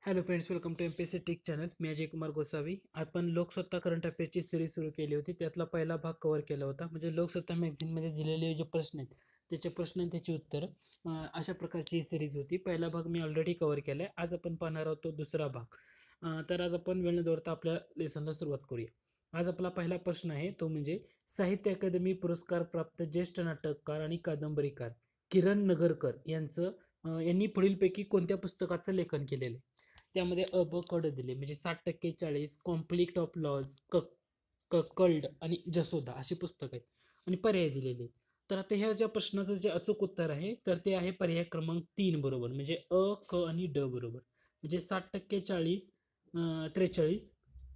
Hello friends, welcome to MPSC trick channel. मी अजय कुमार गोसावी. आपण Loksatta current अफेअर्सची series सुरू केली होती. त्यातला पहिला भाग कव्हर केला होता. म्हणजे लोकसत्ता मॅगझिनमध्ये दिलेले जे प्रश्न आहेत त्याचे प्रश्न आणि त्याची उत्तर अशा प्रकारची ही सिरीज होती. पहिला भाग मी ऑलरेडी कव्हर केला आहे. आज आपण पाहणार आहोत तो दुसरा भाग. तर आज आपण वेळ न दौडता आपल्या लेसनला सुरुवात करूया. आज आपला पहिला प्रश्न आहे तो म्हणजे साहित्य अकादमी पुरस्कार प्राप्त ज्येष्ठ नाटककार आणि कादंबरीकार किरण नगरकर यांनी पुढीलपैकी कोणत्या पुस्तकाचं लेखन केलेलं आहे? त्यामध्ये अ ब क ड दिले, म्हणजे 60% 40, कॉम्प्लिक्ट ऑफ लॉज, ककल्ड आणि जसोदा अशी पुस्तक आहेत आणि पर्याय दिलेले आहेत. तर आता ह्या ज्या प्रश्नाचं जे अचूक उत्तर आहे तर ते आहे पर्याय क्रमांक 3 बरोबर, म्हणजे अ क आणि ड बरोबर. म्हणजे 60% 40, 43,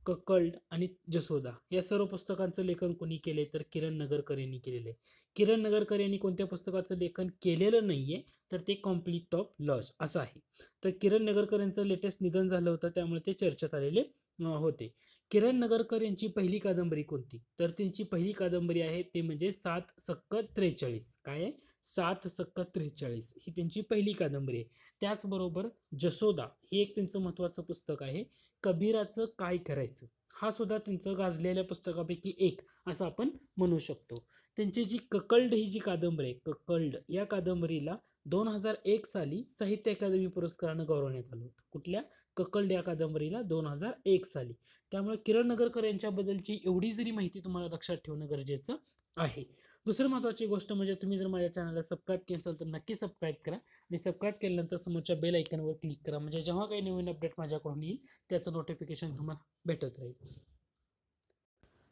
ककल्ड आणि जसोदा या सर्व पुस्तकांचं लेखन कोणी केले तर किरण नगरकर यांनी केलेलं आहे. किरण नगरकर यांनी कोणत्या पुस्तकाचं लेखन केलेलं नाहीये तर ते कॉम्प्लिक्ट ऑफ लॉज असं आहे. तर किरण नगरकर यांचं लेटेस्ट निधन झालं होतं, त्यामुळे ते चर्चेत आलेले होते. किरण नगरकर यांची पहिली कादंबरी कोणती? तर त्यांची पहिली कादंबरी आहे ते म्हणजे 7 सक्क 43. काय आहे? 7 सक्क 43 ही त्यांची पहिली कादंबरी आहे. त्याचबरोबर जसोदा हे एक त्यांचं महत्त्वाचं पुस्तक आहे. कबीराचं काय करायचं हा सुद्धा त्यांचं गाजलेल्या पुस्तकापैकी एक असं आपण म्हणू शकतो. त्यांची जी ककल्ड ही जी कादंबरी आहे, ककल्ड या कादंबरीला 2001 साली साहित्य अकादमी पुरस्कारानं गौरवण्यात आलं होतं. कुठल्या? ककल्ड या कादंबरीला 2001 साली. त्यामुळे किरण नगरकर यांच्याबद्दलची एवढी जरी माहिती तुम्हाला लक्षात ठेवणं गरजेचं आहे. दुसरी महत्त्वाची गोष्ट म्हणजे तुम्ही जर माझ्या चॅनलला सबस्क्राईब केलं असेल तर नक्की सबस्क्राईब करा आणि सबस्क्राईब केल्यानंतर समोरच्या बेल आयकॉनवर क्लिक करा, म्हणजे जेव्हा काही नवीन अपडेट माझ्याकडून येईल त्याचं नोटिफिकेशन तुम्हाला भेटत राहील.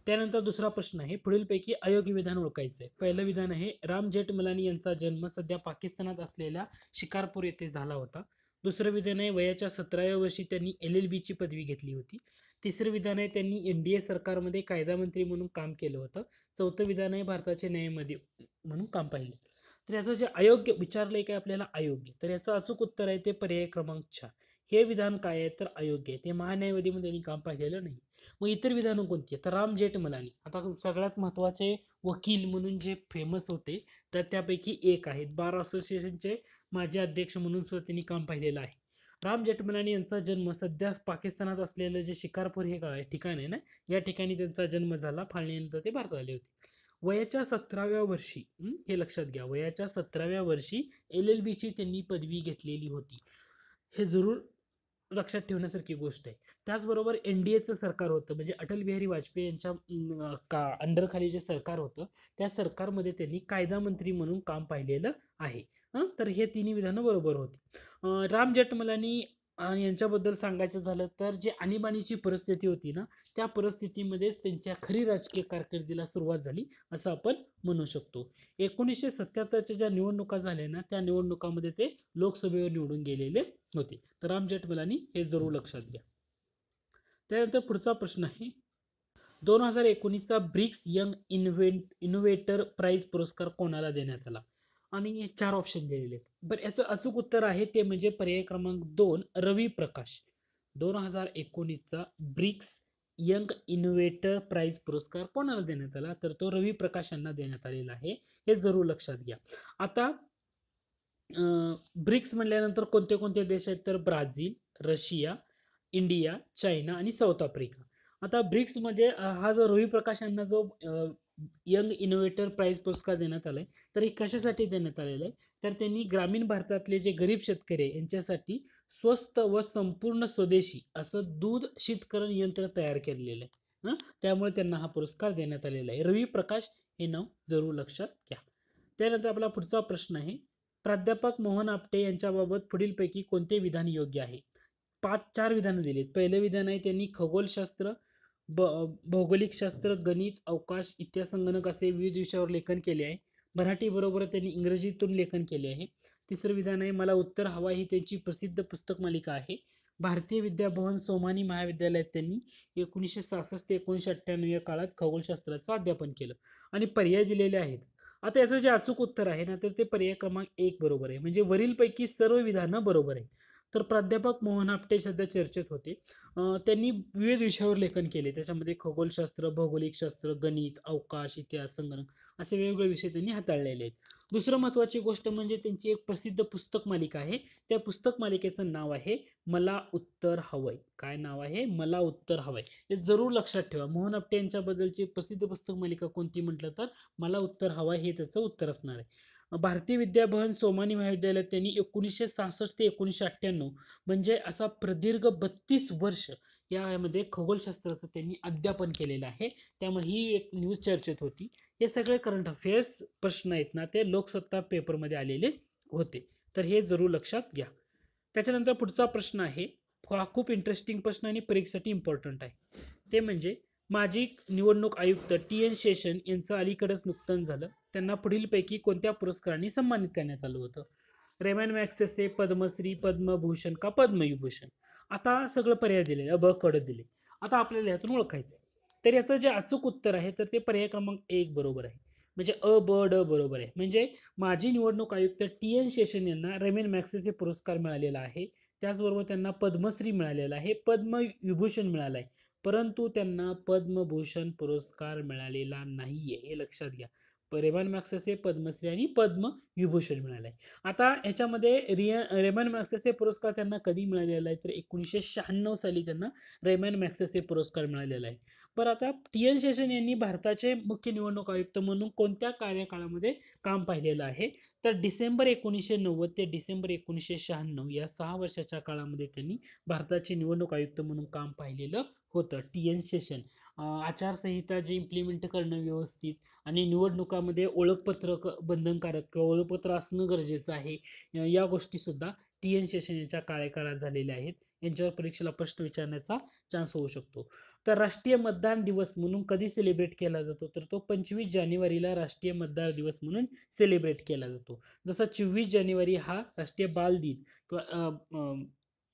त्यानंतर दुसरा प्रश्न आहे, पुढीलपैकी अयोग्य विधान ओळखायचं आहे. पहिलं विधान आहे, राम जेठमलानी यांचा जन्म सध्या पाकिस्तानात असलेल्या शिकारपूर येथे झाला होता. दुसरं विधान आहे, वयाच्या 17व्या वर्षी त्यांनी LLB ची पदवी घेतली होती. तिसरं विधान आहे, त्यांनी NDA सरकारमध्ये कायदा मंत्री म्हणून काम केलं होतं. चौथं विधान आहे, भारताचे न्यायमंत्री म्हणून काम पाहिले. तर याचं जे अयोग्य विचारलंय काय आपल्याला अयोग्य, तर याचं अचूक उत्तर आहे ते पर्याय क्रमांक 4. हे विधान काय आहे तर अयोग्य आहे. ते महान्यायवादीमध्ये त्यांनी काम पाहिलेलं नाही. मग इतर विधानं कोणती आहे तर राम जेठमलानी आता सगळ्यात महत्त्वाचे वकील म्हणून जे फेमस होते तर त्यापैकी एक आहेत. बार असोसिएशनचे माजी अध्यक्ष म्हणून सुद्धा त्यांनी काम पाहिलेलं आहे. राम जेठमलानी यांचा जन्म सध्या पाकिस्तानात असलेलं जे शिकारपूर हे काय ठिकाण आहे ना, या ठिकाणी त्यांचा जन्म झाला. फाळणीनंतर ते भारतात आले होते. वयाच्या 17व्या वर्षी हे लक्षात घ्या, वयाच्या 17व्या वर्षी LLB ची त्यांनी पदवी घेतलेली होती. हे जरूर लक्षात ठेवण्यासारखी गोष्ट आहे. त्याचबरोबर NDAचं सरकार होतं, म्हणजे अटल बिहारी वाजपेयी यांच्या अंडरखाली जे सरकार होतं त्या सरकारमध्ये त्यांनी कायदा मंत्री म्हणून काम पाहिलेलं आहे. तर हे तिन्ही विधानं बरोबर होती. राम जेठमलानी यांच्याबद्दल सांगायचं झालं तर जे आणीबाणीची परिस्थिती होती ना, त्या परिस्थितीमध्येच त्यांच्या खरी राजकीय कारकिर्दीला सुरुवात झाली असं आपण म्हणू शकतो. 1977च्या ज्या निवडणुका झाल्या ना, त्या निवडणुकामध्ये ते लोकसभेवर निवडून गेलेले होते. तर राम जेठमलानी हे जरूर लक्षात घ्या. त्यानंतर पुढचा प्रश्न आहे, 2019चा ब्रिक्स यंग इनोव्हेटर प्राइज पुरस्कार कोणाला देण्यात आला? आणि हे 4 ऑप्शन दिलेले आहेत. बरं, याचं अचूक उत्तर आहे ते म्हणजे पर्याय क्रमांक 2 रवी प्रकाश. 2019चा ब्रिक्स यंग इनोव्हेटर प्राइज पुरस्कार कोणाला देण्यात आला तर तो रवी प्रकाश यांना देण्यात आलेला आहे. हे जरूर लक्षात घ्या. आता ब्रिक्स म्हटल्यानंतर कोणते कोणते देश आहेत तर ब्राझील, रशिया, इंडिया, चायना आणि साऊथ आफ्रिका. आता ब्रिक्समध्ये हा जो रवी प्रकाश यांना जो यंग इनोव्हेटर प्राइज पुरस्कार देण्यात आलाय तर हे कशासाठी देण्यात आलेलं आहे तर त्यांनी ग्रामीण भारतातले जे गरीब शेतकरी आहे यांच्यासाठी स्वस्त व संपूर्ण स्वदेशी असं दूध शीतकरण यंत्र तयार केलेलं आहे. त्यामुळे त्यांना हा पुरस्कार देण्यात आलेला आहे. रवी प्रकाश हे नाव जरूर लक्षात घ्या. त्यानंतर आपला पुढचा प्रश्न आहे, प्राध्यापक मोहन आपटे यांच्याबाबत पुढीलपैकी कोणते विधान योग्य आहे? 4 विधानं दिलीत. पहिलं विधान आहे, त्यांनी खगोलशास्त्र, भौगोलिक शास्त्र, गणित, अवकाश, इतिहास, संगणक असे विविध विषयावर लेखन केले आहे. मराठी बरोबर त्यांनी इंग्रजीतून लेखन केले आहे. तिसरं विधान आहे, मला उत्तर हवा ही त्यांची प्रसिद्ध पुस्तक मालिका आहे. भारतीय विद्याभवन सोमानी महाविद्यालयात त्यांनी 1966 ते 1998 या काळात खगोलशास्त्राचं अध्यापन केलं. आणि पर्याय दिलेले आहेत. आता याचं जे अचूक उत्तर आहे ना तर ते पर्याय क्रमांक 1 बरोबर आहे. म्हणजे वरीलपैकी सर्व विधानं बरोबर आहेत. तर प्राध्यापक मोहन आपटे सध्या चर्चेत होते. त्यांनी विविध विषयावर लेखन केले. त्याच्यामध्ये खगोलशास्त्र, भौगोलिक शास्त्र, गणित, अवकाश, इतिहास, संगणक असे वेगवेगळे विषय त्यांनी हाताळलेले आहेत. दुसरं महत्त्वाची गोष्ट म्हणजे त्यांची एक प्रसिद्ध पुस्तक मालिका आहे. त्या पुस्तक मालिकेचं नाव आहे मला उत्तर हवंय. काय नाव आहे? मला उत्तर हवंय. हे जरूर लक्षात ठेवा. मोहन आपटे यांच्याबद्दलची प्रसिद्ध पुस्तक मालिका कोणती म्हटलं तर मला उत्तर हवंय हे त्याचं उत्तर असणार आहे. भारतीय विद्याभवन सोमानी महाविद्यालयात त्यांनी 1966 ते 1998 म्हणजे असा प्रदीर्घ 32 वर्ष यामध्ये खगोलशास्त्राचं त्यांनी अध्यापन केलेलं आहे. त्यामुळे ही एक न्यूज चर्चेत होती. हे सगळे करंट अफेअर्स प्रश्न आहेत ना ते लोकसत्ता पेपरमध्ये आलेले होते. तर हे जरूर लक्षात घ्या. त्याच्यानंतर पुढचा प्रश्न आहे. हा खूप इंटरेस्टिंग प्रश्न आणि परीक्षेसाठी इम्पॉर्टंट आहे. ते म्हणजे माजी निवडणूक आयुक्त टी.एन. शेषन यांचं अलीकडेच नुकतंच झालं. त्यांना पुढीलपैकी कोणत्या पुरस्कारांनी सन्मानित करण्यात आलं होतं? रेमन मॅग्सेसे, पद्मश्री, पद्मभूषण का पद्मविभूषण? आता सगळं पर्याय दिले, ब कडे दिले. आता आपल्याला यातून ओळखायचं आहे. तर याचं जे अचूक उत्तर आहे तर ते पर्याय क्रमांक 1 बरोबर आहे. म्हणजे अ, ब, ड बरोबर आहे. म्हणजे माजी निवडणूक आयुक्त टी.एन. शेषन यांना रेमन मॅग्सेसे पुरस्कार मिळालेला आहे. त्याचबरोबर त्यांना पद्मश्री मिळालेला आहे, पद्मविभूषण मिळालं आहे. परंतु त्यांना पद्मभूषण पुरस्कार मिळालेला नाहीये, हे लक्षात घ्या. रेमन मॅग्सेसे, पद्मश्री आणि पद्मविभूषण मिळालंय. आता ह्याच्यामध्ये रेमन मॅग्सेसे पुरस्कार त्यांना कधी मिळालेला आहे तर 1996 साली त्यांना रेमन मॅग्सेसे पुरस्कार मिळालेला आहे. बरं आता टी.एन. शेषन यांनी भारताचे मुख्य निवडणूक आयुक्त म्हणून कोणत्या कार्यकाळामध्ये काम पाहिलेलं आहे? तर डिसेंबर 1990 ते डिसेंबर 1996 या 6 वर्षाच्या काळामध्ये त्यांनी भारताचे निवडणूक आयुक्त म्हणून काम पाहिलेलं होतं. टी.एन. शेषन आचारसंहिता जी इम्प्लिमेंट करणं व्यवस्थित आणि निवडणुकामध्ये ओळखपत्र बंधनकारक किंवा ओळखपत्र असणं गरजेचं आहे. या गोष्टी सुद्धा टी.एन. शेषन यांच्या कार्यकाळात झालेल्या आहेत. यांच्यावर परीक्षेला प्रश्न विचारण्याचा चान्स होऊ शकतो. तर राष्ट्रीय मतदान दिवस म्हणून कधी सेलिब्रेट केला जातो तर तो 25 जानेवारीला राष्ट्रीय मतदार दिवस म्हणून सेलिब्रेट केला जातो. जसा 24 जानेवारी हा राष्ट्रीय बाल दिन किंवा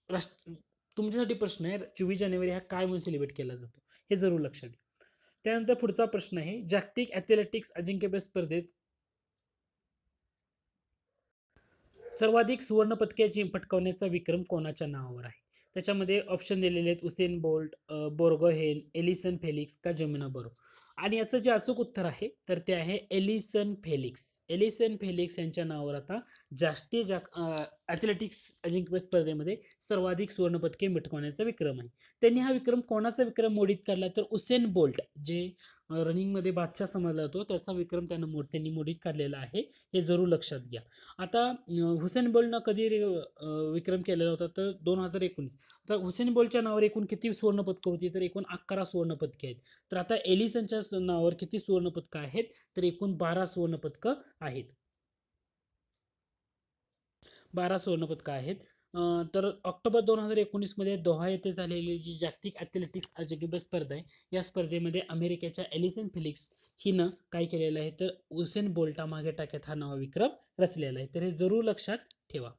राष्ट्र तुमच्यासाठी प्रश्न आहे 24 जानेवारी हा काय म्हणून सेलिब्रेट केला जातो हे जरूर लक्षात घ्या. त्यानंतर पुढचा प्रश्न आहे जागतिक ॲथलेटिक्स अजिंक्यपद स्पर्धेत सर्वाधिक सुवर्ण पदके पटकावण्याचा विक्रम कोणाच्या नावावर आहे? त्याच्यामध्ये ऑप्शन दिलेले आहेत Usain Bolt, Borgohain, Allyson Felix का जमुना बोरो. आणि याचं जे अचूक उत्तर आहे तर ते आहे एलिसन फेलिक्स. एलिसन फेलिक्स यांच्या नावावर आता ॲथलेटिक्स अजिंक्यपद स्पर्धेमध्ये सर्वाधिक सुवर्ण पदके मिटकवण्याचा विक्रम आहे. त्यांनी हा विक्रम कोणाचा विक्रम मोडीत काढला तर उसेन बोल्ट जे रनिंगमध्ये बादशाह समजला जातो त्याचा विक्रम त्यांनी मोडीत काढलेला आहे. हे जरूर लक्षात घ्या. आता हुसेन बोल्टनं कधी विक्रम केलेला होता तर 2019. आता हुसेन बोल्टच्या नावावर एकूण किती सुवर्णपदकं होती तर एकूण 11 सुवर्णपदके आहेत. तर आता एलिसनच्या नावावर किती सुवर्णपदकं आहेत तर एकूण 12 सुवर्णपदकं आहेत. 12 सुवर्णपदकं आहेत. तर ऑक्टोबर 2019 मध्ये दोहा येथे झालेली जी जागतिक ॲथलेटिक्स अजिंक्यपद स्पर्धा आहे या स्पर्धेमध्ये अमेरिकेच्या एलिसन फेलिक्स हिनं काय केलेलं आहे तर उसेन बोल्टा मागे टाकत हा नवा विक्रम रचलेला आहे. तर हे जरूर लक्षात ठेवा.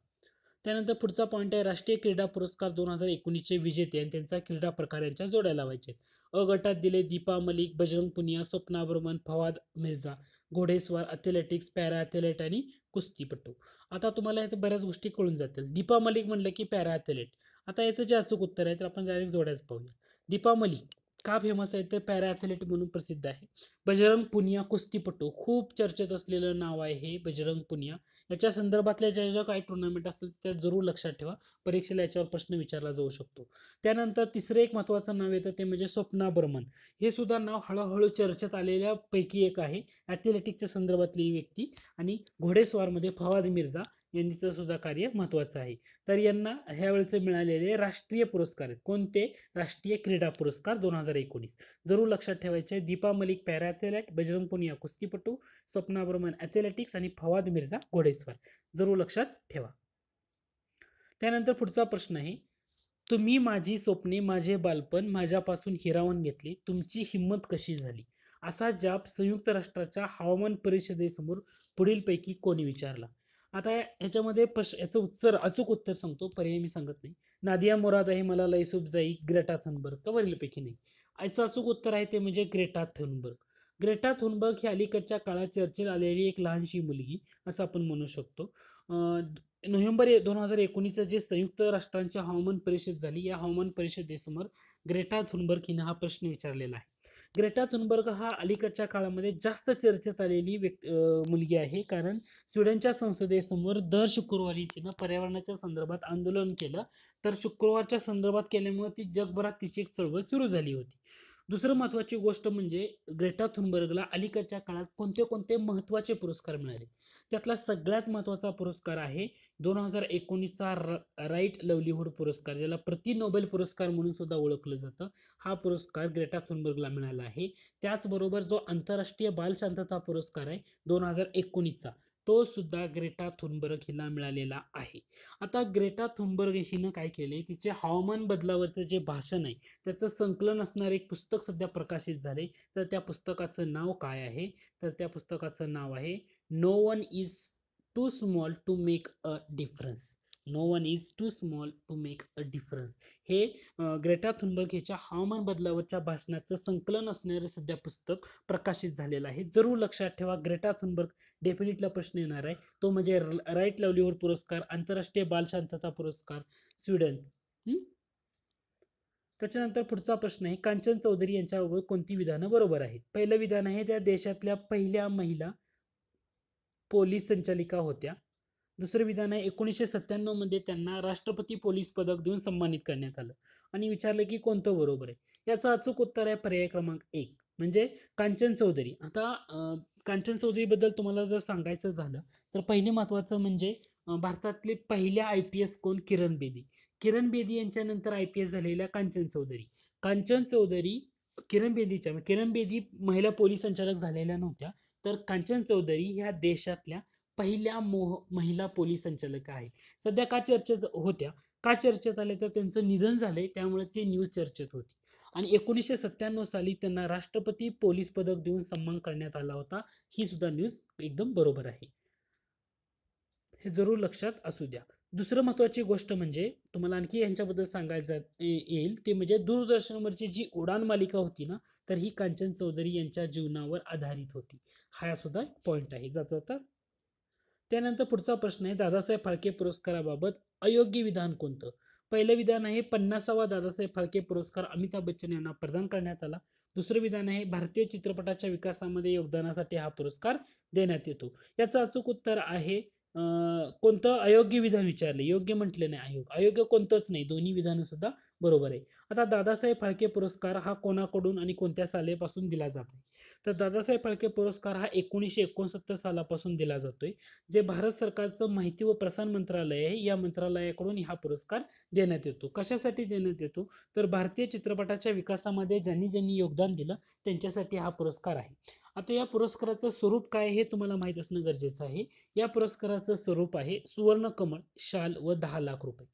त्यानंतर पुढचा पॉईंट आहे राष्ट्रीय क्रीडा पुरस्कार 2019चे विजेते आणि त्यांचा क्रीडा प्रकार यांच्या जोड्या लावायचे. अ गटात दिले दीपा मलिक, बजरंग पुनिया, स्वप्ना बर्मन, फवाद मिर्झा, घोडेस्वार, ॲथलेटिक्स, पॅरा ॲथलेट आणि कुस्तीपटू. आता तुम्हाला ह्याच्या बऱ्याच गोष्टी कळून जातील. दीपा मलिक म्हणलं की पॅरा ॲथलेट. आता याचं जे अचूक उत्तर आहे तर आपण डायरेक्ट जोड्याच पाहूया. दीपा मलिक का फेमस आहे तर पॅरा ॲथलेट म्हणून प्रसिद्ध आहे. बजरंग पुनिया कुस्तीपटू खूप चर्चेत असलेलं नाव आहे हे बजरंग पुनिया. याच्या संदर्भातल्या ज्या काही टुर्नामेंट असतील त्या जरूर लक्षात ठेवा. परीक्षेला याच्यावर प्रश्न विचारला जाऊ शकतो. त्यानंतर तिसरं एक महत्त्वाचं नाव येतं ते म्हणजे स्वप्ना बर्मन. हे सुद्धा नाव हळूहळू चर्चेत आलेल्या पैकी एक आहे. ॲथलेटिक्सच्या संदर्भातली ही व्यक्ती आणि घोडेस्वारमध्ये फवाद मिर्झा यांचं सुद्धा कार्य महत्त्वाचं आहे. तर यांना ह्यावेळेचे मिळालेले राष्ट्रीय पुरस्कार आहेत. कोणते? राष्ट्रीय क्रीडा पुरस्कार 2019. जरूर लक्षात ठेवायचे. दीपा मलिक पॅरा ॲथलेट, बजरंग पुनिया कुस्तीपटू, स्वप्ना बर्मन ॲथलेटिक्स आणि फवाद मिर्झा घोडेस्वार. जरूर लक्षात ठेवा. त्यानंतर पुढचा प्रश्न आहे तुम्ही माझी स्वप्ने माझे बालपण माझ्यापासून हिरावून घेतली तुमची हिंमत कशी झाली असा जाब संयुक्त राष्ट्राच्या हवामान परिषदेसमोर पुढीलपैकी कोणी विचारला? आता ह्याच्यामध्ये याचं अचूक उत्तर सांगतो, पर्याय मी सांगत नाही. नादिया मुराद आहे, मलाला युसुफजाई, ग्रेटा थुनबर्ग का वरीलपैकी नाही? याचं अचूक उत्तर आहे ते म्हणजे ग्रेटा थुनबर्ग. ग्रेटा थुनबर्ग ही अलीकडच्या काळात चर्चेत आलेली एक लहानशी मुलगी असं आपण म्हणू शकतो. नोव्हेंबर 2019 जे संयुक्त राष्ट्रांच्या हवामान परिषद झाली, या हवामान परिषदेसमोर ग्रेटा थुनबर्ग हिनं हा प्रश्न विचारलेला आहे. ग्रेटा थुनबर्ग हा अलीकडच्या काळामध्ये जास्त चर्चेत आलेली मुलगी आहे, कारण स्वीडनच्या संसदेसमोर दर शुक्रवारी तिनं पर्यावरणाच्या संदर्भात आंदोलन केलं. तर शुक्रवारच्या संदर्भात केल्यामुळे ती जगभरात तिची एक चळवळ सुरू झाली होती. दुसरं महत्त्वाची गोष्ट म्हणजे ग्रेटा थुनबर्गला अलीकडच्या काळात कोणते कोणते महत्त्वाचे पुरस्कार मिळाले. त्यातला सगळ्यात महत्त्वाचा पुरस्कार आहे 2019चा राईट लवलीहूड पुरस्कार, ज्याला प्रति नोबेल पुरस्कार म्हणून सुद्धा ओळखलं जातं. हा पुरस्कार ग्रेटा थुनबर्गला मिळाला आहे. त्याचबरोबर जो आंतरराष्ट्रीय बालशांतता पुरस्कार आहे 2019चा, तो सुद्धा ग्रेटा थुनबर्ग हिला मिळालेला आहे. आता ग्रेटा थुनबर्ग हिनं काय केले, तिचे हवामान बदलावरचं जे भाषण आहे त्याचं संकलन असणारे एक पुस्तक सध्या प्रकाशित झाले. तर त्या पुस्तकाचं नाव काय आहे, तर त्या पुस्तकाचं नाव आहे no one is too small to make a difference. No one is too small to make a difference. हे ग्रेटा थुनबर्ग ह्याच्या हवामान बदलावरच्या भाषणाचं संकलन असणारे सध्या पुस्तक प्रकाशित झालेलं आहे. जरूर लक्षात ठेवा, ग्रेटा थुनबर्ग डेफिनेटला प्रश्न येणार आहे. तो म्हणजे राईट लाईव्हलीहूड पुरस्कार, आंतरराष्ट्रीय बालशांतता पुरस्कार, स्वीडन. त्याच्यानंतर पुढचा प्रश्न आहे, कांचन चौधरी यांच्याबाबत कोणती विधानं बरोबर आहेत. पहिलं विधान आहे, त्या देशातल्या पहिल्या महिला पोलीस संचालिका होत्या. दुसरं विधान आहे, 1997 मध्ये त्यांना राष्ट्रपती पोलीस पदक देऊन सन्मानित करण्यात आलं. आणि विचारलं की कोणतं बरोबर आहे. याचं अचूक उत्तर आहे पर्याय क्रमांक 1 म्हणजे कांचन चौधरी. आता कांचन चौधरीबद्दल तुम्हाला जर सांगायचं झालं तर पहिले महत्त्वाचं म्हणजे भारतातले पहिल्या IPS कोण, किरण बेदी. किरण बेदी यांच्यानंतर IPS झालेल्या कांचन चौधरी. कांचन चौधरी किरण बेदी महिला पोलीस संचालक झालेल्या नव्हत्या, तर कांचन चौधरी ह्या देशातल्या पहिल्या महिला पोलीस संचालक आहेत. सध्या का चर्चेत होत्या, का चर्चेत आले, तर त्यांचं निधन झालंय त्यामुळे ते न्यूज चर्चेत होती. आणि 1997 साली त्यांना राष्ट्रपती पोलीस पदक देऊन सन्मान करण्यात आला होता. ही सुद्धा न्यूज एकदम बरोबर आहे, हे जरूर लक्षात असू द्या. दुसरं महत्त्वाची गोष्ट म्हणजे तुम्हाला आणखी यांच्याबद्दल सांगायचं येईल ते म्हणजे दूरदर्शनवरची जी उडान मालिका होती ना, तर ही कांचन चौधरी यांच्या जीवनावर आधारित होती. हा सुद्धा पॉईंट आहे. जाता त्यानंतर पुढचा प्रश्न आहे, दादासाहेब फाळके पुरस्काराबाबत अयोग्य विधान कोणतं. पहिलं विधान आहे 50वा दादासाहेब फाळके पुरस्कार अमिताभ बच्चन यांना प्रदान करण्यात आला. दुसरं विधान आहे भारतीय चित्रपटाच्या विकासामध्ये योगदानासाठी हा पुरस्कार देण्यात येतो. याचं अचूक उत्तर आहे कोणतं अयोग्य विधान विचारले, योग्य म्हटले नाही, अयोग्य कोणतंच नाही, दोन्ही विधानं सुद्धा बरोबर आहे. आता दादासाहेब फाळके पुरस्कार हा कोणाकडून आणि कोणत्या सालापासून दिला जातो, तर दादासाहेब फाळके पुरस्कार हा 1969 सालापासून दिला जातोय. जे भारत सरकारचं माहिती व प्रसारण मंत्रालय आहे, या मंत्रालयाकडून हा पुरस्कार देण्यात येतो. कशासाठी देण्यात येतो, तर भारतीय चित्रपटाच्या विकासामध्ये ज्यांनी ज्यांनी योगदान दिलं त्यांच्यासाठी हा पुरस्कार आहे. आता या पुरस्काराचं स्वरूप काय हे तुम्हाला माहीत असणं गरजेचं आहे. या पुरस्काराचं स्वरूप आहे सुवर्ण कमळ, शाल व 10 लाख रुपये.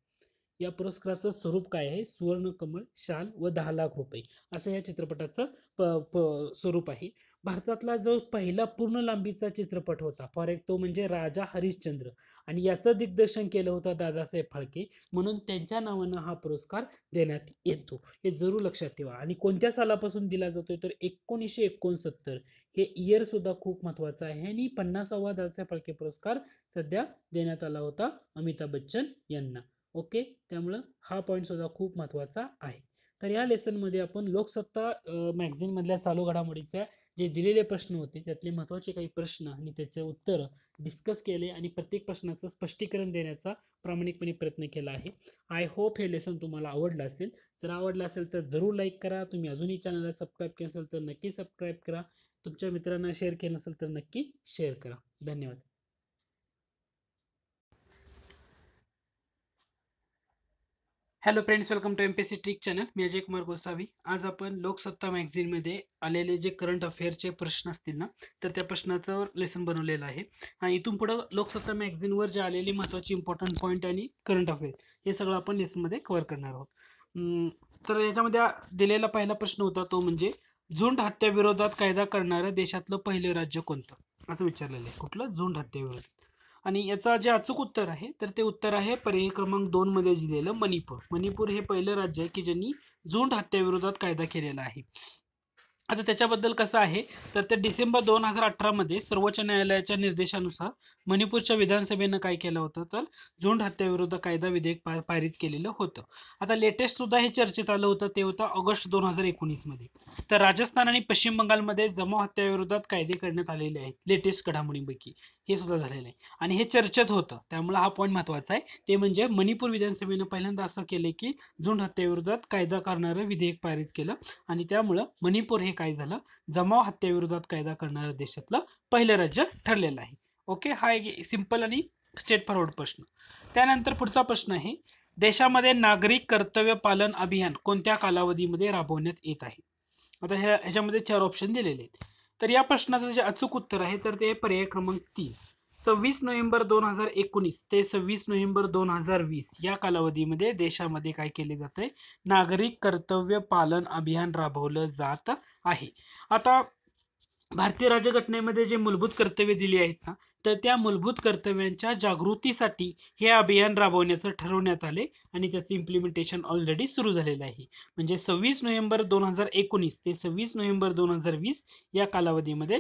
या पुरस्काराचं स्वरूप काय आहे, सुवर्ण कमळ, शाल व 10 लाख रुपये असं या चित्रपटाचं स्वरूप आहे. भारतातला जो पहिला पूर्ण लांबीचा चित्रपट होता तो म्हणजे राजा हरिश्चंद्र, आणि याचं दिग्दर्शन केलं होतं दादासाहेब फाळके, म्हणून त्यांच्या नावानं हा पुरस्कार देण्यात येतो. हे जरूर लक्षात ठेवा. आणि कोणत्या सालापासून दिला जातोय, तर 1969 हे इयर सुद्धा खूप महत्वाचं आहे. आणि 50वा दादासाहेब फाळके पुरस्कार सध्या देण्यात आला होता अमिताभ बच्चन यांना. ओके, त्यामुळं हा पॉईंट सुद्धा खूप महत्त्वाचा आहे. तर या लेसनमध्ये आपण लोकसत्ता मॅगझिनमधल्या चालू घडामोडीच्या जे दिलेले प्रश्न होते त्यातले महत्त्वाचे काही प्रश्न आणि त्याचे उत्तर डिस्कस केले आणि प्रत्येक प्रश्नाचं स्पष्टीकरण देण्याचा प्रामाणिकपणे प्रयत्न केला आहे. आय होप हे लेसन तुम्हाला आवडलं असेल. जर आवडलं असेल तर जरूर लाईक करा. तुम्ही अजूनही चॅनलला सबस्क्राईब केलं असेल तर नक्की सबस्क्राईब करा. तुमच्या मित्रांना शेअर केलं असेल तर नक्की शेअर करा. धन्यवाद. Hello friends, welcome to MPSC trick channel. मी अजय कुमार गोसावी. आज आपण लोकसत्ता मॅगझिनमध्ये आलेले जे करंट अफेअरचे प्रश्न असतील ना, तर त्या प्रश्नाचं लेसन बनवलेलं आहे. आणि इथून पुढं लोकसत्ता मॅगझिनवर जे आलेले महत्त्वाचे इम्पॉर्टंट पॉईंट आणि करंट अफेअर हे सगळं आपण लेसनमध्ये कव्हर करणार आहोत. तर याच्यामध्ये दिलेला पहिला प्रश्न होता तो म्हणजे झुंड हत्याविरोधात कायदा करणारं देशातलं पहिलं राज्य कोणतं, असं विचारलेलं आहे. कुठलं, झुंड हत्याविरोधात. आणि याचा जे अचूक उत्तर आहे तर ते उत्तर आहे पर्याय क्रमांक 2 मध्ये दिलेलं मणिपूर. मणिपूर हे पहिलं राज्य आहे की ज्यांनी झुंड हत्याविरोधात कायदा केलेला आहे. आता त्याच्याबद्दल कसं आहे तर ते डिसेंबर 2018 मध्ये सर्वोच्च न्यायालयाच्या निर्देशानुसार मणिपूरच्या विधानसभेनं काय केलं होतं तर झुंड हत्येविरुद्ध कायदा विधेयक पारित केलेलं होतं. आता लेटेस्ट सुद्धा हे चर्चेत आलं होतं ते होतं ऑगस्ट 2019 मध्ये. तर राजस्थान आणि पश्चिम बंगालमध्ये जमाव हत्याविरोधात कायदे करण्यात आलेले आहेत लेटेस्ट घडामोडींपैकी हे सुद्धा झालेलं आहे आणि हे चर्चेत होतं. त्यामुळे हा पॉईंट महत्वाचा आहे ते म्हणजे मणिपूर विधानसभेनं पहिल्यांदा असं केलं की झुंड हत्येविरोधात कायदा करणारं विधेयक पारित केलं आणि त्यामुळं मणिपूर हे काय झालं जमाव हत्याविरोधात कायदा करणारं देशातलं पहिलं राज्य ठरलेलं आहे. ओके, हा एक सिंपल आणि स्ट्रेट फॉरवर्ड प्रश्न. त्यानंतर पुढचा प्रश्न आहे देशामध्ये नागरिक कर्तव्य पालन अभियान कोणत्या कालावधीमध्ये राबवण्यात येत आहे. आता ह्याच्यामध्ये 4 ऑप्शन दिलेले आहेत. तर या प्रश्नाचं जे अचूक उत्तर आहे तर ते पर्याय क्रमांक 3 26 नोव्हेंबर 2019 ते 26 नोव्हेंबर 2020 या कालावधीमध्ये देशामध्ये काय केले जाते नागरिक कर्तव्य पालन अभियान राबवलं जात आहे. आता भारतीय राज्यघटनेमध्ये जे मूलभूत कर्तव्य दिली आहेत ना तर त्या मूलभूत कर्तव्यांच्या जागृतीसाठी हे अभियान राबवण्याचं ठरवण्यात आले आणि त्याचं इम्प्लिमेंटेशन ऑलरेडी सुरू झालेलं आहे. म्हणजे 26 नोव्हेंबर 2019 ते 26 नोव्हेंबर 2020 या कालावधीमध्ये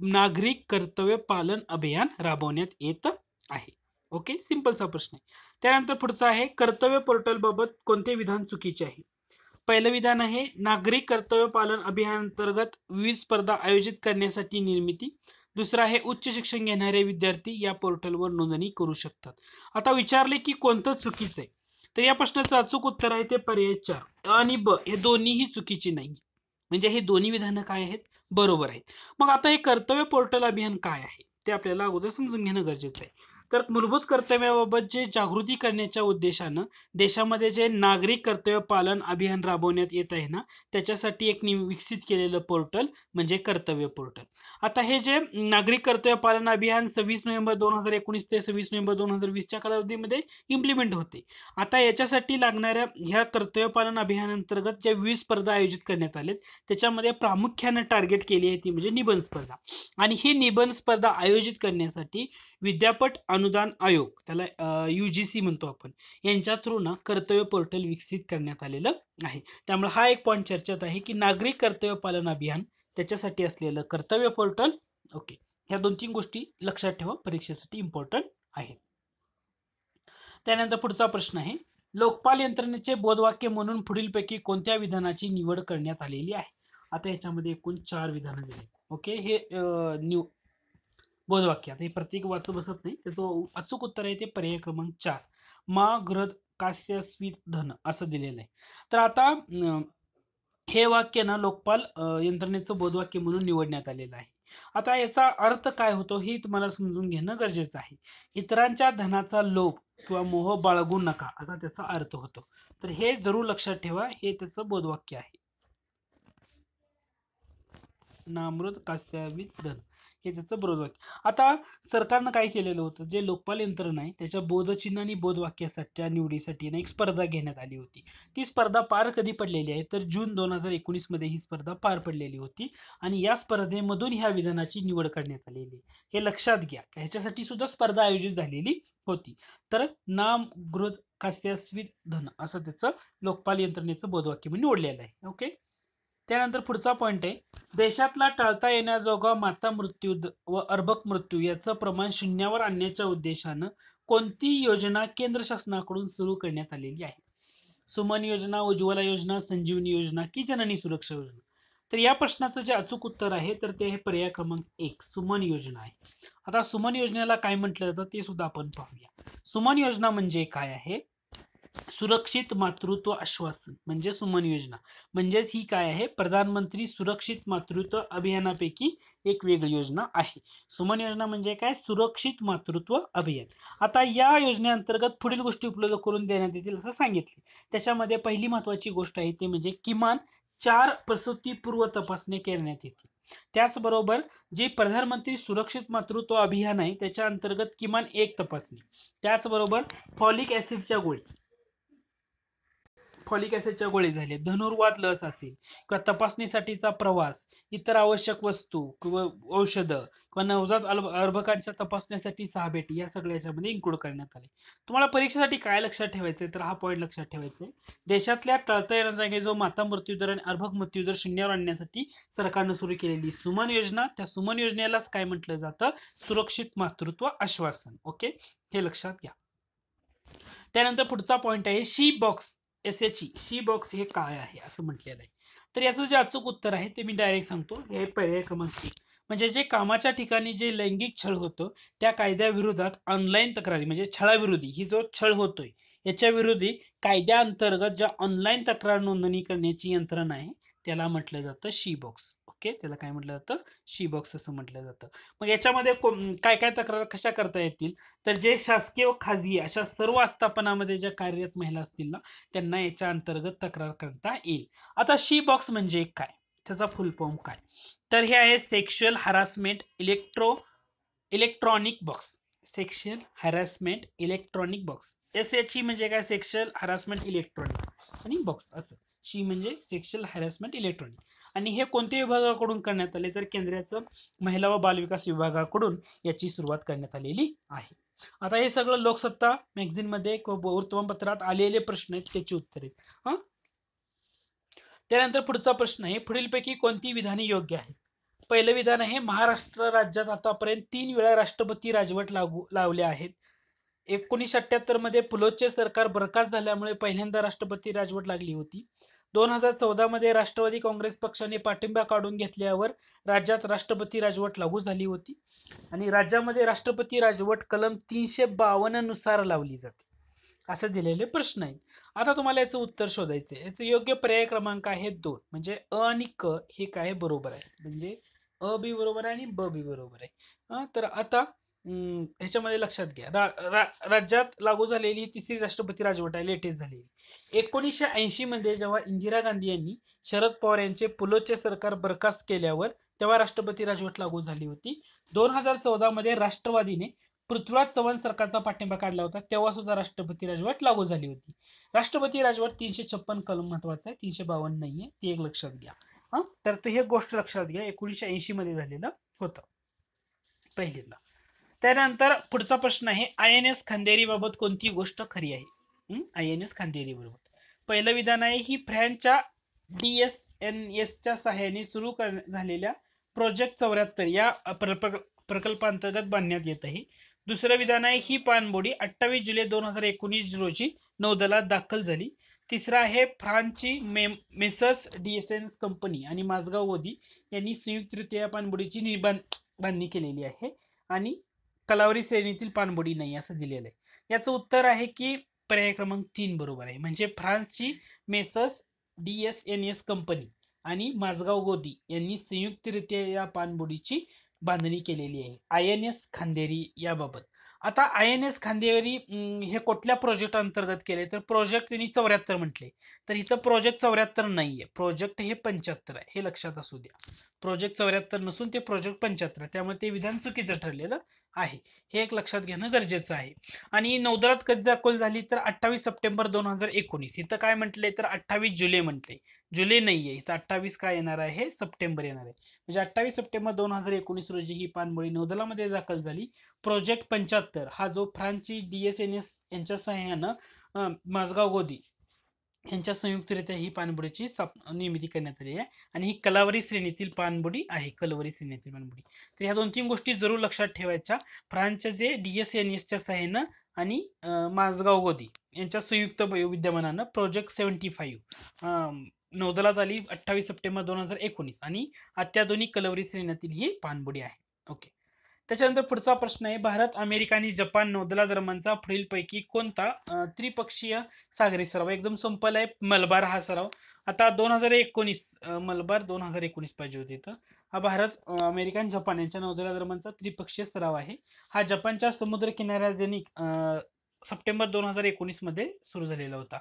नागरिक कर्तव्य पालन अभियान राबवण्यात येत आहे. ओके, सिंपलचा प्रश्न आहे. त्यानंतर पुढचा आहे कर्तव्य पोर्टल बाबत कोणते विधान चुकीचे आहे. पहिलं विधान आहे नागरिक कर्तव्य पालन अभियानांतर्गत विविध स्पर्धा आयोजित करण्यासाठी निर्मिती. दुसरं आहे उच्च शिक्षण घेणारे विद्यार्थी या पोर्टलवर नोंदणी करू शकतात. आता विचारले की कोणतं चुकीचं आहे तर या प्रश्नाचं अचूक उत्तर आहे ते पर्याय 4 अ आणि ब हे दोन्हीही चुकीची नाही. म्हणजे हे दोन्ही विधानं काय आहेत बरोबर आहेत. मग आता हे कर्तव्य पोर्टल अभियान काय आहे ते आपल्याला अगोदर समजून घेणं गरजेचं आहे. तर मूलभूत कर्तव्याबाबत जे जागृती करण्याच्या उद्देशानं देशामध्ये जे नागरिक कर्तव्य पालन अभियान राबवण्यात येत आहे ना त्याच्यासाठी एक विकसित केलेलं पोर्टल म्हणजे कर्तव्य पोर्टल. आता हे जे नागरिक कर्तव्य पालन अभियान 26 नोव्हेंबर 2019 ते 26 नोव्हेंबर 2020 च्या कालावधीमध्ये इम्प्लिमेंट होते. आता याच्यासाठी लागणाऱ्या ह्या कर्तव्य पालन अभियानांतर्गत ज्या विविध स्पर्धा आयोजित करण्यात आल्यात त्याच्यामध्ये प्रामुख्याने टार्गेट केली आहे ती म्हणजे निबंध स्पर्धा आणि ही निबंध स्पर्धा आयोजित करण्यासाठी विद्यापीठ अनुदान आयोग त्याला UGC म्हणतो आपण यांच्या थ्रू ना कर्तव्य पोर्टल विकसित करण्यात आलेलं आहे. त्यामुळे हा एक पॉईंट चर्चेत आहे की नागरिक कर्तव्य पालन अभियान त्याच्यासाठी असलेलं कर्तव्य पोर्टल. ओके, ह्या 2-3 गोष्टी लक्षात ठेवा परीक्षेसाठी इम्पॉर्टंट आहे. त्यानंतर पुढचा प्रश्न आहे लोकपाल यंत्रणेचे बोधवाक्य म्हणून पुढीलपैकी कोणत्या विधानाची निवड करण्यात आलेली आहे. आता याच्यामध्ये एकूण 4 विधानं दिली. ओके, हे बोधवाक्य आता हे प्रत्येक वाचू बसत नाही त्याचं अचूक उत्तर आहे ते पर्याय क्रमांक 4 मा ग्रद कास्यस्वित धन असं दिलेलं आहे. तर आता हे वाक्य ना लोकपाल यंत्रणेचं बोधवाक्य म्हणून निवडण्यात आलेलं आहे. आता याचा अर्थ काय होतो हे तुम्हाला समजून घेणं गरजेचं आहे. इतरांच्या धनाचा लोभ किंवा मोह बाळगू नका असा त्याचा अर्थ होतो. तर हे जरूर लक्षात ठेवा हे त्याचं बोधवाक्य आहे. नामृत कास्यावित धन हे त्याचं बोधवाक्य. आता सरकारनं काय केलेलं होतं जे लोकपाल यंत्रणा आहे त्याच्या बोधचिन्ह आणि बोधवाक्याच्या निवडीसाठी एक स्पर्धा घेण्यात आली होती. ती स्पर्धा पार कधी पडलेली आहे तर जून 2019 मध्ये ही स्पर्धा पार पडलेली होती आणि या स्पर्धेमधून ह्या विधानाची निवड करण्यात आलेली. हे लक्षात घ्या ह्याच्यासाठी सुद्धा स्पर्धा आयोजित झालेली होती. तर नाम गृद कास्यास्वित धन असं त्याचं लोकपाल यंत्रणेचं बोधवाक्य म्हणून निवडलेलं आहे. ओके, त्यानंतर पुढचा पॉइंट आहे देशातला टाळता येण्याजोगा माता मृत्यू व अर्भक मृत्यू याचं प्रमाण शून्यावर आणण्याच्या उद्देशानं कोणती योजना केंद्र शासनाकडून सुरू करण्यात आलेली आहे. सुमन योजना, उज्ज्वला योजना, संजीवनी योजना की जननी सुरक्षा योजना. तर या प्रश्नाचं जे अचूक उत्तर आहे तर ते पर्याय क्रमांक 1 सुमन योजना आहे. आता सुमन योजनेला काय म्हटलं जातं ते सुद्धा आपण पाहूया. सुमन योजना म्हणजे काय आहे सुरक्षित मातृत्व आश्वासन म्हणजे सुमन योजना म्हणजेच ही काय आहे प्रधानमंत्री सुरक्षित मातृत्व अभियानापैकी एक वेगळी योजना आहे. सुमन योजना म्हणजे काय सुरक्षित मातृत्व अभियान. आता या योजनेअंतर्गत पुढील गोष्टी उपलब्ध करून देण्यात येतील असं सांगितले. त्याच्यामध्ये पहिली महत्वाची गोष्ट आहे ते म्हणजे किमान 4 प्रसूतीपूर्व तपासणी करण्यात येतील. त्याचबरोबर जे प्रधानमंत्री सुरक्षित मातृत्व अभियान आहे त्याच्या अंतर्गत किमान 1 तपासणी. त्याचबरोबर फॉलिक ऍसिडच्या गोळी फॉलिक ऍसिडच्या गोळी झाले, धनुर्वात लस असेल किंवा तपासणीसाठीचा प्रवास, इतर आवश्यक वस्तू किंवा औषधं किंवा नवजात अर्भकांच्या तपासण्यासाठी 6 भेटी या सगळ्या याच्यामध्ये इन्क्लूड करण्यात आले. तुम्हाला परीक्षेसाठी काय लक्षात ठेवायचंय तर हा पॉईंट लक्षात ठेवायचा आहे. देशातल्या टळता येण्याच्या जागी जो माता मृत्यूदर आणि अर्भक मृत्यूदर शून्यावर आणण्यासाठी सरकारनं सुरू केलेली सुमन योजना, त्या सुमन योजनेलाच काय म्हटलं जातं, सुरक्षित मातृत्व आश्वासन. ओके, हे लक्षात घ्या. त्यानंतर पुढचा पॉइंट आहे शी बॉक्स, शी बॉक्स हे काय आहे असं म्हटलेलं आहे. तर याचं जे अचूक उत्तर आहे ते मी डायरेक्ट सांगतो. हे पर्याय क्रमांक 1 म्हणजे जे कामाच्या ठिकाणी जे लैंगिक छळ होतो त्या कायद्याविरोधात ऑनलाईन तक्रारी म्हणजे छळाविरोधी ही जो छळ होतोय याच्या विरोधी कायद्याअंतर्गत ज्या ऑनलाईन तक्रार नोंदणी करण्याची यंत्रणा आहे त्याला म्हटलं जातं शी बॉक्स. ओके, त्याला काय म्हटलं जातं, शी बॉक्स असं म्हटलं जातं. मग याच्यामध्ये काय काय तक्रार कशा करता येतील तर जे शासकीय व खाजगी अशा सर्व आस्थापनामध्ये ज्या कार्यरत महिला असतील ना त्यांना याच्या अंतर्गत तक्रार करता येईल. आता शी बॉक्स म्हणजे काय, त्याचा फुल फॉर्म काय, तर हे आहे sexual harassment electronic box. Sexual harassment electronic box, SHE म्हणजे काय, सेक्शुअल हॅरासमेंट इलेक्ट्रॉनिक आणि बॉक्स असं. शी म्हणजे सेक्शुअल हॅरासमेंट इलेक्ट्रॉनिक. आणि हे कोणत्या विभागाकडून करण्यात आले तर केंद्राचं महिला व बालविकास विभागाकडून याची सुरुवात करण्यात आलेली आहे. आता हे सगळं लोकसत्ता मॅगझिन मध्ये वर्तमानपत्रात आलेले प्रश्न आहेत त्याची उत्तर आहेत. त्यानंतर पुढचा प्रश्न आहे पुढीलपैकी कोणती विधाने योग्य आहेत. पहिलं विधान आहे महाराष्ट्र राज्यात आतापर्यंत 3 वेळा राष्ट्रपती राजवट लावले आहेत. 1978 मध्ये पुलोचे सरकार बरखास्त झाल्यामुळे पहिल्यांदा राष्ट्रपती राजवट लागली होती. 2014 मध्ये राष्ट्रवादी काँग्रेस पक्षाने पाठिंबा काढून घेतल्यावर राज्यात राष्ट्रपती राजवट लागू झाली होती आणि राज्यामध्ये राष्ट्रपती राजवट कलम 352 नुसार लावली जाते असं दिलेले प्रश्न आहेत. आता तुम्हाला याचं उत्तर शोधायचं आहे. याचं योग्य पर्याय क्रमांक आहे 2 म्हणजे अ आणि क हे काय बरोबर आहे, म्हणजे अ बी बरोबर आहे आणि ब बी बरोबर आहे. तर आता ह्याच्यामध्ये लक्षात घ्या राज्यात लागू झालेली तिसरी राष्ट्रपती राजवट आहे लेटेस्ट झालेली. 1980 मध्ये जेव्हा इंदिरा गांधी यांनी शरद पवार यांचे पुलोचे सरकार बरखास्त केल्यावर तेव्हा राष्ट्रपती राजवट लागू झाली होती. 2014 मध्ये राष्ट्रवादीने पृथ्वीराज चव्हाण सरकारचा पाठिंबा काढला होता तेव्हा सुद्धा राष्ट्रपती राजवट लागू झाली होती. राष्ट्रपती राजवट 356 कलम महत्वाचा आहे, 352 नाहीये, ते एक लक्षात घ्या. तर हे गोष्ट लक्षात घ्या 1980 मध्ये झालेलं होतं पहिल्यांदा. त्यानंतर पुढचा प्रश्न आहे INS खंदेरी बाबत कोणती गोष्ट खरी आहे. INS खंदेरी बरोबर पहिलं विधान आहे ही फ्रान्सच्या DSNS च्या सहाय्याने सुरू झालेल्या प्रोजेक्ट 74 या प्रकल्पांतर्गत बांधण्यात येत आहे. दुसरं विधान आहे ही पाणबुडी 28 जुलै 2019 रोजी नौदलात दाखल झाली. तिसरं आहे फ्रान्सची मेसर्स DSNS कंपनी आणि माझगाव गोदी यांनी संयुक्तरित्या पाणबुडीची बांधणी केलेली आहे आणि कलावरी श्रेणीतील पाणबुडी नाही असं दिलेलं आहे. याचं उत्तर आहे की पर्याय क्रमांक 3 बरोबर आहे, म्हणजे फ्रान्सची मेसर्स DSNS कंपनी आणि माझगाव गोदी यांनी संयुक्तरित्या या पाणबुडीची बांधणी केलेली आहे INS खांदेरी याबाबत. आता INS खांदेरी हे कुठल्या प्रोजेक्ट अंतर्गत केले तर प्रोजेक्ट त्यांनी 74 म्हटले, तर इथं प्रोजेक्ट 74 नाहीये, प्रोजेक्ट हे 75 आहे, हे लक्षात असू द्या. प्रोजेक्ट 74 नसून ते प्रोजेक्ट 75, त्यामुळे ते विधान चुकीचं ठरलेलं आहे, हे एक लक्षात घेणं गरजेचं आहे. आणि नौदलात कधी दाखल झाली तर 28 सप्टेंबर 2019. इथं काय म्हटलंय तर 28 जुलै म्हटले, जुलै नाहीये इथं, 28 काय येणार आहे, सप्टेंबर येणार आहे. म्हणजे 28 सप्टेंबर 2019 रोजी ही पाणबुडी नौदलामध्ये दाखल झाली. प्रोजेक्ट 75 हा जो फ्रान्सची DSNS यांच्या सहाय्यानं माझगाव गोदी यांच्या संयुक्तरित्या ही पाणबुडीची निर्मिती करण्यात आली आहे आणि ही कलावरी श्रेणीतील पाणबुडी आहे, कलावरी श्रेणीतील पाणबुडी. तर ह्या 2-3 गोष्टी जरूर लक्षात ठेवायच्या. फ्रान्सच्या जे DSNS च्या सहाय्यानं आणि माझगाव गोदी यांच्या संयुक्त विद्यमानानं प्रोजेक्ट 75 नौदलात आली 28 सप्टेंबर 2019 आणि अत्याधुनिक कलावरी श्रेणीतील ही पाणबुडी आहे. ओके, त्याच्यानंतर पुढचा प्रश्न आहे भारत, अमेरिका आणि जपान नौदलादरम्यानचा पुढीलपैकी कोणता त्रिपक्षीय सागरी सराव. एकदम सिंपल आहे, मलबार हा सराव. आता 2019 मलबार 2019 पाहिजे होते इथं. हा भारत, अमेरिका आणि जपान यांच्या नौदलादरम्यानचा त्रिपक्षीय सराव आहे. हा जपानच्या समुद्र किनाऱ्याजवळ सप्टेंबर 2019 मध्ये सुरू झालेला होता.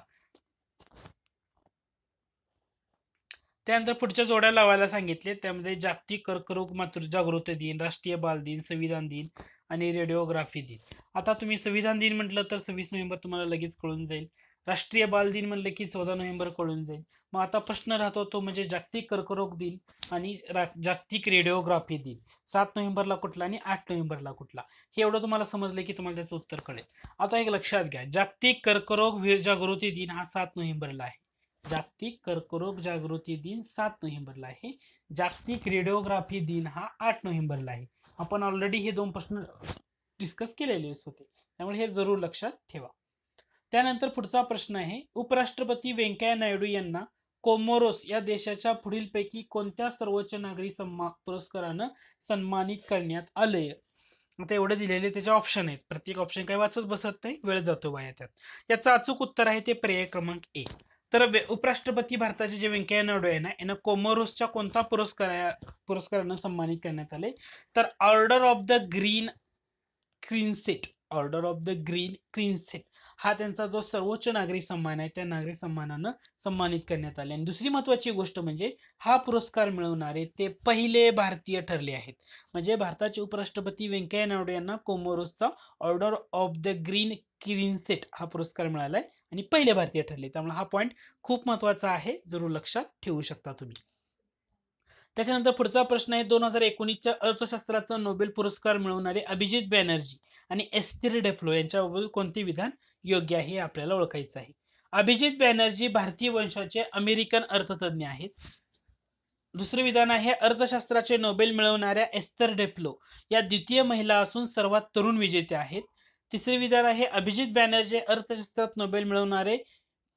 त्यानंतर पुढच्या जोड्या लावायला सांगितले, त्यामध्ये जागतिक कर्करोग जागृती दिन, राष्ट्रीय बाल दिन, संविधान दिन आणि रेडिओग्राफी दिन. आता तुम्ही संविधान दिन म्हटलं तर 26 नोव्हेंबर तुम्हाला लगेच कळून जाईल राष्ट्रीय बाल दिन म्हणलं की 14 नोव्हेंबर कळून जाईल. मग आता प्रश्न राहतो तो म्हणजे जागतिक कर्करोग दिन आणि जागतिक रेडिओग्राफी दिन 7 नोव्हेंबरला कुठला आणि 8 नोव्हेंबरला कुठला, हे एवढं तुम्हाला समजलं की तुम्हाला त्याचं उत्तर कळेल. आता एक लक्षात घ्या, जागतिक कर्करोग जागृती दिन हा 7 नोव्हेंबरला आहे. जागतिक कर्करोग जागृती दिन 7 नोव्हेंबरला आहे. जागतिक रेडिओग्राफी दिन हा 8 नोव्हेंबरला आहे. आपण ऑलरेडी हे दोन प्रश्न डिस्कस केलेले होते, त्यामुळे हे जरूर लक्षात ठेवा. त्यानंतर पुढचा प्रश्न आहे, उपराष्ट्रपती व्यंकय्या नायडू यांना कोमोरोस या देशाच्या पुढीलपैकी कोणत्या सर्वोच्च नागरी पुरस्कारानं सन्मानित करण्यात आले. आता एवढे दिलेले त्याचे ऑप्शन आहेत, प्रत्येक ऑप्शन काही वाचत बसत नाही, वेळ जातो वाया त्यात. याचं अचूक उत्तर आहे ते पर्याय क्रमांक ए. तर उपराष्ट्रपती भारताचे जे व्यंकय्या नायडू आहे ना, यांना कोमोरोसच्या कोणत्या पुरस्कारानं सन्मानित करण्यात आले, तर Order of the Green Crescent, Order of the Green Crescent हा त्यांचा जो सर्वोच्च नागरी सन्मान आहे, त्या नागरी सन्मानानं सन्मानित करण्यात आले. आणि दुसरी महत्वाची गोष्ट म्हणजे हा पुरस्कार मिळवणारे ते पहिले भारतीय ठरले आहेत. म्हणजे भारताचे उपराष्ट्रपती व्यंकय्या नायडू यांना कोमोरोसचा order of the Green Crescent हा पुरस्कार मिळालाय आणि पहिले भारतीय ठरले. त्यामुळे हा पॉईंट खूप महत्वाचा आहे, जरूर लक्षात ठेवू शकता तुम्ही. त्याच्यानंतर पुढचा प्रश्न आहे, 2019च्या अर्थशास्त्राचा नोबेल पुरस्कार मिळवणारे अभिजित बॅनर्जी आणि एस्थेर डेफ्लो यांच्याबद्दल कोणते विधान योग्य आहे हे आपल्याला ओळखायचं आहे. अभिजित बॅनर्जी भारतीय वंशाचे अमेरिकन अर्थतज्ञ आहेत. दुसरे विधान आहे, अर्थशास्त्राचे नोबेल मिळवणाऱ्या एस्थेर डेफ्लो या द्वितीय महिला असून सर्वात तरुण विजेते आहेत. तिसरे विधान आहे, अभिजित बॅनर्जी अर्थशास्त्रात नोबेल मिळवणारे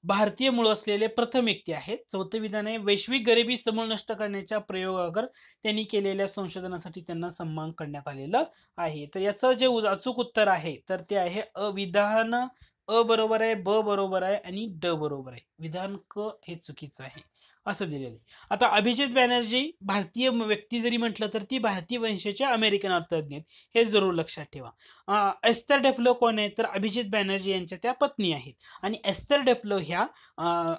भारतीय मूळ असलेले प्रथम व्यक्ती आहेत. चौथं विधान आहे, वैश्विक गरिबी समूळ नष्ट करण्याच्या प्रयोगावर त्यांनी केलेल्या संशोधनासाठी त्यांना सन्मान करण्यात आलेलं आहे. तर याचं जे अचूक उत्तर आहे तर ते आहे विधान अ बरोबर आहे, ब बरोबर आहे आणि ड बरोबर आहे. विधान क हे चुकीचं आहे असं दिलेलं आहे. आता अभिजित बॅनर्जी भारतीय व्यक्ती जरी म्हटलं तर ती भारतीय वंशाचे अमेरिकन अर्थज्ञ आहेत, हे जरूर लक्षात ठेवा. एस्थेर डेफ्लो कोण आहे, तर अभिजित बॅनर्जी यांच्या त्या पत्नी आहेत. आणि एस्थेर डेफ्लो ह्या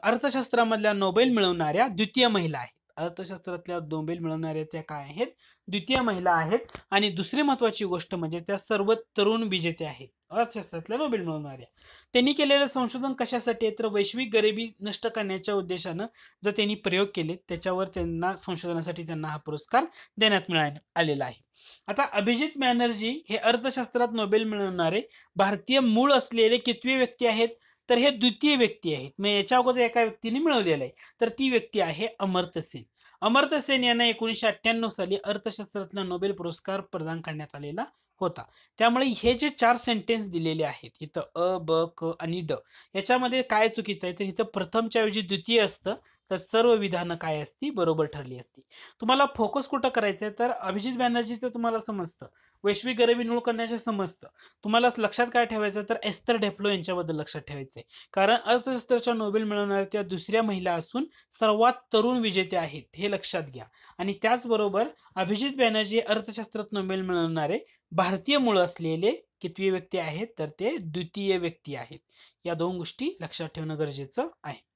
अर्थशास्त्रामधल्या नोबेल मिळवणाऱ्या द्वितीय महिला आहेत. अर्थशास्त्रातल्या नोबेल मिळवणाऱ्या त्या काय आहेत, द्वितीय महिला आहेत. आणि दुसरी महत्वाची गोष्ट म्हणजे त्या सर्व तरुण विजेते आहेत अर्थशास्त्रातल्या नोबेल मिळवणाऱ्या. त्यांनी केलेलं संशोधन कशासाठी आहे, तर वैश्विक गरिबी नष्ट करण्याच्या उद्देशानं जर त्यांनी प्रयोग केले त्याच्यावर त्यांना संशोधनासाठी त्यांना हा पुरस्कार देण्यात आलेला आहे. आता अभिजित बॅनर्जी हे अर्थशास्त्रात नोबेल मिळवणारे भारतीय मूळ असलेले कितवे व्यक्ती आहेत, तर हे द्वितीय व्यक्ती आहेत. मग याच्या अगोदर एका व्यक्तीने मिळवलेलं आहे, तर ती व्यक्ती आहे अमर्त्य सेन. अमर्त्य सेन यांना 1998 साली अर्थशास्त्रातला नोबेल पुरस्कार प्रदान करण्यात आलेला होता. त्यामुळे हे जे 4 सेंटेन्स दिलेले आहेत इथं अ, ब, क आणि ड, याच्यामध्ये काय चुकीचं आहे, तर इथं प्रथमच्या ऐवजी द्वितीय असतं, तर सर्व विधानं काय असती, बरोबर ठरली असती. तुम्हाला फोकस कुठं करायचं आहे, तर अभिजित बॅनर्जीचं तुम्हाला समजतं, वैश्विक गरिबी दूर करण्याचे समजतं. तुम्हाला लक्षात काय ठेवायचं, तर एस्थेर डेफ्लो यांच्याबद्दल लक्षात ठेवायचं आहे. कारण अर्थशास्त्राच्या नोबेल मिळवणाऱ्या त्या दुसऱ्या महिला असून सर्वात तरुण विजेते आहेत, हे लक्षात घ्या. आणि त्याचबरोबर अभिजित बॅनर्जी अर्थशास्त्रात नोबेल मिळवणारे भारतीय मूळ असलेले कितवी व्यक्ती आहेत, तर ते द्वितीय व्यक्ती आहेत. या दोन गोष्टी लक्षात ठेवणं गरजेचं आहे.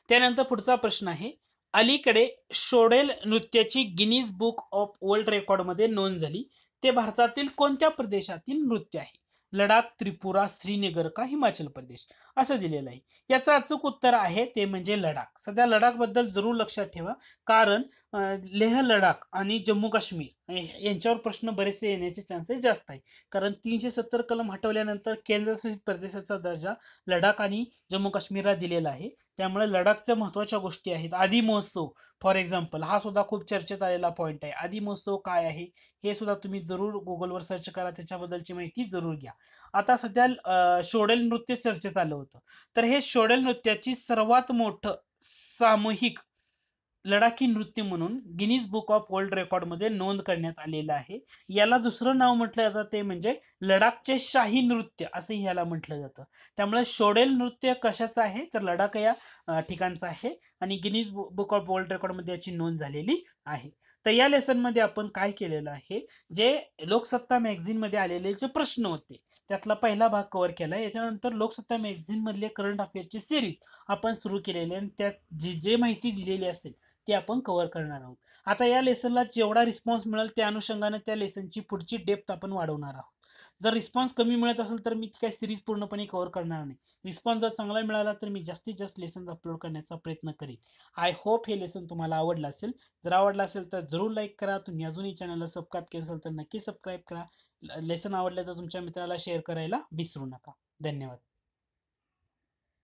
त्यानंतर पुढचा प्रश्न आहे, अलीकडे शोडेल नृत्याची गिनीज बुक ऑफ वर्ल्ड रेकॉर्डमध्ये नोंद झाली, ते भारतातील कोणत्या प्रदेशातील नृत्य आहे? लडाख, त्रिपुरा, श्रीनगर का हिमाचल प्रदेश, असं दिलेलं आहे. याचं अचूक उत्तर आहे ते म्हणजे लडाख. सध्या लडाख बद्दल जरूर लक्षात ठेवा, कारण लेह लडाख आणि जम्मू काश्मीर यांच्यावर प्रश्न बरेचसे येण्याचे चान्सेस जास्त आहे. कारण 370 कलम हटवल्यानंतर केंद्रशासित प्रदेशाचा दर्जा लडाख आणि जम्मू काश्मीरला दिलेला आहे. त्यामुळे लडाखच्या महत्त्वाच्या गोष्टी आहेत. आदी महोत्सव फॉर एक्झाम्पल, हा सुद्धा खूप चर्चेत आलेला पॉईंट आहे. आदी महोत्सव काय आहे हे सुद्धा तुम्ही जरूर गुगलवर सर्च करा, त्याच्याबद्दलची माहिती जरूर घ्या. आता सध्या शोडेल नृत्य चर्चेत आलं होतं, तर हे शोडेल नृत्याची सर्वात मोठं सामूहिक लडाखी नृत्य म्हणून गिनीज बुक ऑफ वर्ल्ड रेकॉर्डमध्ये नोंद करण्यात आलेलं आहे. याला दुसरं नाव म्हटलं जातं ते म्हणजे लडाखचे शाही नृत्य असं ह्याला म्हटलं जातं. त्यामुळे शोडेल नृत्य कशाचं आहे, तर लडाख या ठिकाणचं आहे आणि गिनीज बुक ऑफ वर्ल्ड रेकॉर्डमध्ये याची नोंद झालेली आहे. तर या लेसनमध्ये आपण काय केलेलं आहे, जे लोकसत्ता मॅगझिनमध्ये आलेले जे प्रश्न होते त्यातला पहिला भाग कव्हर केला. याच्यानंतर लोकसत्ता मॅगझिन मधले करंट अफेअरची सिरीज आपण सुरू केलेली आणि त्यात जे माहिती दिलेली असेल ते आपण कव्हर करणार आहोत. आता या लेसनला जेवढा रिस्पॉन्स मिळेल त्या अनुषंगाने त्या लेसनची पुढची डेप्थ आपण वाढवणार आहोत. जर रिस्पॉन्स कमी मिळत असेल तर मी ती काही सिरीज पूर्णपणे कव्हर करणार नाही. रिस्पॉन्स जर चांगला मिळाला तर मी जास्तीत जास्त लेसन अपलोड करण्याचा प्रयत्न करेन. आय होप हे लेसन तुम्हाला आवडलं असेल. जर आवडलं असेल तर जरूर लाईक करा. तुम्ही अजूनही चॅनलला सबस्क्राईब केलं असेल तर नक्की सबस्क्राईब करा. लेसन आवडलं तर तुमच्या मित्राला शेअर करायला विसरू नका. धन्यवाद.